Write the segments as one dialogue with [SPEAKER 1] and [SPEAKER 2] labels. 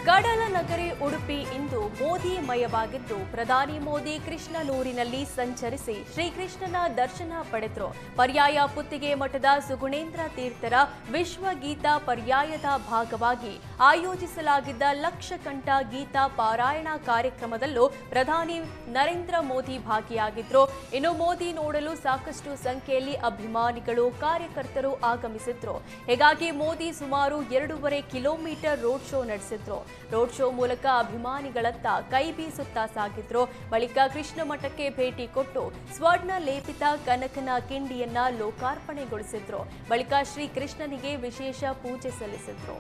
[SPEAKER 1] ಕಡಲ ನಗರಿ ಉಡುಪಿ ಇಂದು ಮೋದಿಮಯವಾಗಿದ್ದು, ಪ್ರಧಾನಿ ಮೋದಿ ಕೃಷ್ಣನೂರಿನಲ್ಲಿ ಸಂಚರಿಸಿ ಶ್ರೀಕೃಷ್ಣನ ದರ್ಶನ ಪಡೆದರು. ಪರ್ಯಾಯ ಪುತ್ತಿಗೆ ಮಠದ ಸುಗುಣೇಂದ್ರ ತೀರ್ಥರ ವಿಶ್ವಗೀತ ಪರ್ಯಾಯದ ಭಾಗವಾಗಿ ಆಯೋಜಿಸಲಾಗಿದ್ದ ಲಕ್ಷಕಂಠ ಗೀತಾ ಪಾರಾಯಣ ಕಾರ್ಯಕ್ರಮದಲ್ಲೂ ಪ್ರಧಾನಿ ನರೇಂದ್ರ ಮೋದಿ ಭಾಗಿಯಾಗಿದ್ರು. ಇನ್ನು ಮೋದಿ ನೋಡಲು ಸಾಕಷ್ಟು ಸಂಖ್ಯೆಯಲ್ಲಿ ಅಭಿಮಾನಿಗಳು, ಕಾರ್ಯಕರ್ತರು ಆಗಮಿಸಿದ್ರು. ಹೀಗಾಗಿ ಮೋದಿ ಸುಮಾರು 2.5 ಕಿಲೋಮೀಟರ್ ರೋಡ್ ಶೋ ನಡೆಸಿದ್ರು. ರೋಡ್ ಶೋ ಮೂಲಕ ಅಭಿಮಾನಿಗಳತ್ತ ಕೈ ಬೀಸುತ್ತಾ ಸಾಗಿದ್ರು. ಬಳಿಕ ಕೃಷ್ಣ ಮಠಕ್ಕೆ ಭೇಟಿ ಕೊಟ್ಟು ಸ್ವರ್ಣ ಲೇಪಿತ ಕನಕನ ಕಿಂಡಿಯನ್ನ ಲೋಕಾರ್ಪಣೆಗೊಳಿಸಿದ್ರು. ಬಳಿಕ ಶ್ರೀ ಕೃಷ್ಣನಿಗೆ ವಿಶೇಷ ಪೂಜೆ ಸಲ್ಲಿಸಿದ್ರು.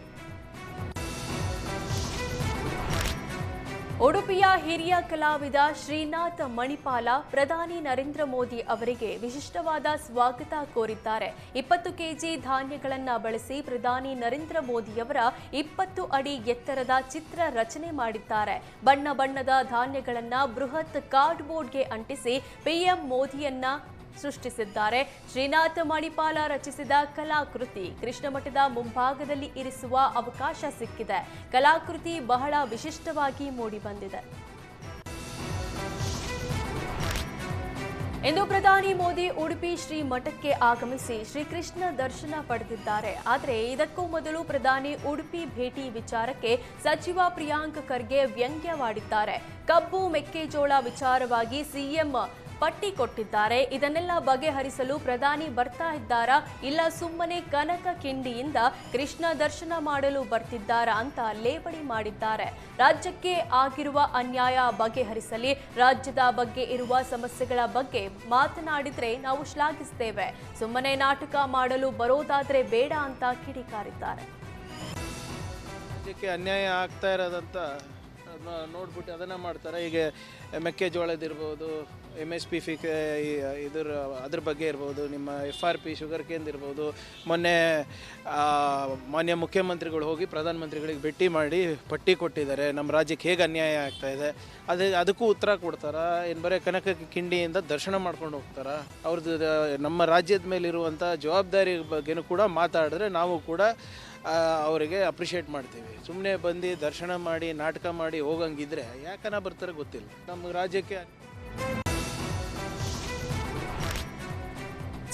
[SPEAKER 1] ಉಡುಪಿಯ ಹಿರಿಯ ಕಲಾವಿದ ಶ್ರೀನಾಥ್ ಮಣಿಪಾಲ ಪ್ರಧಾನಿ ನರೇಂದ್ರ ಮೋದಿ ಅವರಿಗೆ ವಿಶಿಷ್ಟವಾದ ಸ್ವಾಗತ ಕೋರಿದ್ದಾರೆ. 20 ಕೆಜಿ ಧಾನ್ಯಗಳನ್ನು ಬಳಸಿ ಪ್ರಧಾನಿ ನರೇಂದ್ರ ಮೋದಿಯವರ 20 ಅಡಿ ಎತ್ತರದ ಚಿತ್ರ ರಚನೆ ಮಾಡಿದ್ದಾರೆ. ಬಣ್ಣ ಬಣ್ಣದ ಧಾನ್ಯಗಳನ್ನು ಬೃಹತ್ ಕಾರ್ಡ್ಬೋರ್ಡ್ಗೆ ಅಂಟಿಸಿ ಪಿಎಂ ಮೋದಿಯನ್ನ ಸೃಷ್ಟಿಸಿದ್ದಾರೆ. ಶ್ರೀನಾಥ್ ಮಣಿಪಾಲ ರಚಿಸಿದ ಕಲಾಕೃತಿ ಕೃಷ್ಣಮಠದ ಮುಂಭಾಗದಲ್ಲಿ ಇರಿಸುವ ಅವಕಾಶ ಸಿಕ್ಕಿದೆ. ಕಲಾಕೃತಿ ಬಹಳ ವಿಶಿಷ್ಟವಾಗಿ ಮೂಡಿಬಂದಿದೆ. ಇಂದು ಪ್ರಧಾನಿ ಮೋದಿ ಉಡುಪಿ ಶ್ರೀ ಮಠಕ್ಕೆ ಆಗಮಿಸಿ ಶ್ರೀಕೃಷ್ಣ ದರ್ಶನ ಪಡೆದಿದ್ದಾರೆ. ಆದರೆ ಇದಕ್ಕೂ ಮೊದಲು ಪ್ರಧಾನಿ ಉಡುಪಿ ಭೇಟಿ ವಿಚಾರಕ್ಕೆ ಸಚಿವ ಪ್ರಿಯಾಂಕ್ ಖರ್ಗೆ ವ್ಯಂಗ್ಯವಾಡಿದ್ದಾರೆ. ಕಬ್ಬು ಮೆಕ್ಕೆಜೋಳ ವಿಚಾರವಾಗಿ ಸಿಎಂ ಪಟ್ಟಿ ಕೊಟ್ಟಿದ್ದಾರೆ. ಇದನ್ನೆಲ್ಲ ಬಗೆಹರಿಸಲು ಪ್ರಧಾನಿ ಬರ್ತಾ ಇದ್ದಾರಾ, ಇಲ್ಲ ಸುಮ್ಮನೆ ಕನಕ ಕಿಂಡಿಯಿಂದ ಕೃಷ್ಣ ದರ್ಶನ ಮಾಡಲು ಬರ್ತಿದ್ದಾರಾ ಅಂತ ಲೇವಡಿ ಮಾಡಿದ್ದಾರೆ. ರಾಜ್ಯಕ್ಕೆ ಆಗಿರುವ ಅನ್ಯಾಯ ಬಗೆಹರಿಸಲಿ, ರಾಜ್ಯದ ಬಗ್ಗೆ ಇರುವ ಸಮಸ್ಯೆಗಳ ಬಗ್ಗೆ ಮಾತನಾಡಿದ್ರೆ ನಾವು ಶ್ಲಾಘಿಸ್ತೇವೆ, ಸುಮ್ಮನೆ ನಾಟಕ ಮಾಡಲು ಬರೋದಾದ್ರೆ ಬೇಡ ಅಂತ ಕಿಡಿಕಾರಿದ್ದಾರೆ.
[SPEAKER 2] ರಾಜ್ಯಕ್ಕೆ ಅನ್ಯಾಯ ಆಗ್ತಾ ಇರೋದಂತ ನೋಡ್ಬಿಟ್ಟು ಅದನ್ನು ಮಾಡ್ತಾರೆ. ಈಗ ಮೆಕ್ಕೆಜೋಳದಿರ್ಬೋದು, MSP ಅದ್ರ ಬಗ್ಗೆ ಇರ್ಬೋದು, ನಿಮ್ಮ FRP ಶುಗರ್ ಕೇಂದ್ರ ಇರ್ಬೋದು. ಮೊನ್ನೆ ಮಾನ್ಯ ಮುಖ್ಯಮಂತ್ರಿಗಳು ಹೋಗಿ ಪ್ರಧಾನಮಂತ್ರಿಗಳಿಗೆ ಭೇಟಿ ಮಾಡಿ ಪಟ್ಟಿ ಕೊಟ್ಟಿದ್ದಾರೆ. ನಮ್ಮ ರಾಜ್ಯಕ್ಕೆ ಹೇಗೆ ಅನ್ಯಾಯ ಆಗ್ತಾಯಿದೆ ಅದಕ್ಕೂ ಉತ್ತರ ಕೊಡ್ತಾರಾ, ಏನು ಬರೀ ಕನಕ ಕಿಂಡಿಯಿಂದ ದರ್ಶನ ಮಾಡ್ಕೊಂಡು ಹೋಗ್ತಾರಾ? ಅವ್ರದ್ದು ನಮ್ಮ ರಾಜ್ಯದ ಮೇಲಿರುವಂಥ ಜವಾಬ್ದಾರಿ ಬಗ್ಗೆನೂ ಕೂಡ ಮಾತಾಡಿದ್ರೆ ನಾವು ಕೂಡ ಅವರಿಗೆ ಅಪ್ರಿಷಿಯೇಟ್ ಮಾಡ್ತೀವಿ. ಸುಮ್ಮನೆ ಬಂದು ದರ್ಶನ ಮಾಡಿ ನಾಟಕ ಮಾಡಿ ಹೋಗಂಗಿದ್ರೆ ಯಾಕನ ಬರ್ತಾರೆ ಗೊತ್ತಿಲ್ಲ. ನಮ್ಮ ರಾಜ್ಯಕ್ಕೆ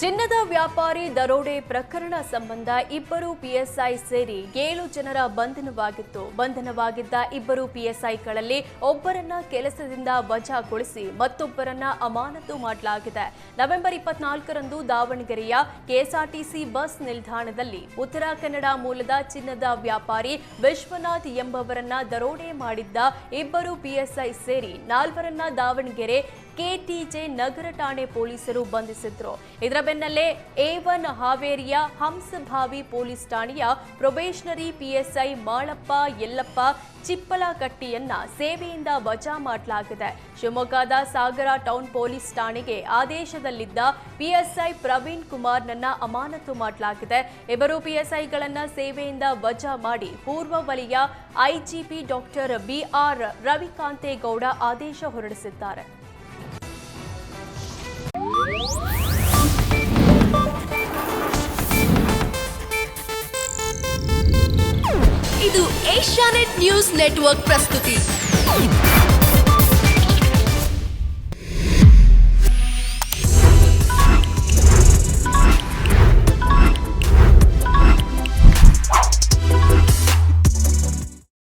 [SPEAKER 1] ಚಿನ್ನದ ವ್ಯಾಪಾರಿ ದರೋಡೆ ಪ್ರಕರಣ ಸಂಬಂಧ 2 PSI ಸೇರಿ 7 ಜನರ ಬಂಧನವಾಗಿದ್ದ 2 PSIಗಳಲ್ಲಿ ಒಬ್ಬರನ್ನ ಕೆಲಸದಿಂದ ವಜಾಗೊಳಿಸಿ ಮತ್ತೊಬ್ಬರನ್ನ ಅಮಾನತು ಮಾಡಲಾಗಿದೆ. ನವೆಂಬರ್ 24ರಂದು ದಾವಣಗೆರೆಯ KSRTC ಬಸ್ ನಿಲ್ದಾಣದಲ್ಲಿ ಉತ್ತರ ಕನ್ನಡ ಮೂಲದ ಚಿನ್ನದ ವ್ಯಾಪಾರಿ ವಿಶ್ವನಾಥ್ ಎಂಬವರನ್ನ ದರೋಡೆ ಮಾಡಿದ್ದ 2 PSI ಸೇರಿ 4ರನ್ನ ದಾವಣಗೆರೆ KTJ ನಗರ ಠಾಣೆ ಪೊಲೀಸರು ಬಂಧಿಸಿದ್ರು. ಇದರ ಬೆನ್ನಲ್ಲೇ A1 ಹಾವೇರಿಯ ಹಂಸಭಾವಿ ಪೊಲೀಸ್ ಠಾಣೆಯ ಪ್ರೊಬೇಷನರಿ PSI ಮಾಳಪ್ಪ ಯಲ್ಲಪ್ಪ ಚಿಪ್ಪಲಕಟ್ಟಿಯನ್ನ ಸೇವೆಯಿಂದ ವಜಾ ಮಾಡಲಾಗಿದೆ. ಶಿವಮೊಗ್ಗದ ಸಾಗರ ಟೌನ್ ಪೊಲೀಸ್ ಠಾಣೆಗೆ ಆದೇಶದಲ್ಲಿದ್ದ PSI ಪ್ರವೀಣ್ ಕುಮಾರ್ನನ್ನ ಅಮಾನತು ಮಾಡಲಾಗಿದೆ. 2 PSIಗಳನ್ನ ಸೇವೆಯಿಂದ ವಜಾ ಮಾಡಿ ಪೂರ್ವ ವಲಯ IGP ಡಾಕ್ಟರ್ BR ರವಿಕಾಂತೇಗೌಡ ಆದೇಶ ಹೊರಡಿಸಿದ್ದಾರೆ.
[SPEAKER 3] ಇದು ಏಷ್ಯಾನೆಟ್ ನ್ಯೂಸ್ ನೆಟ್ವರ್ಕ್ ಪ್ರಸ್ತುತಿ.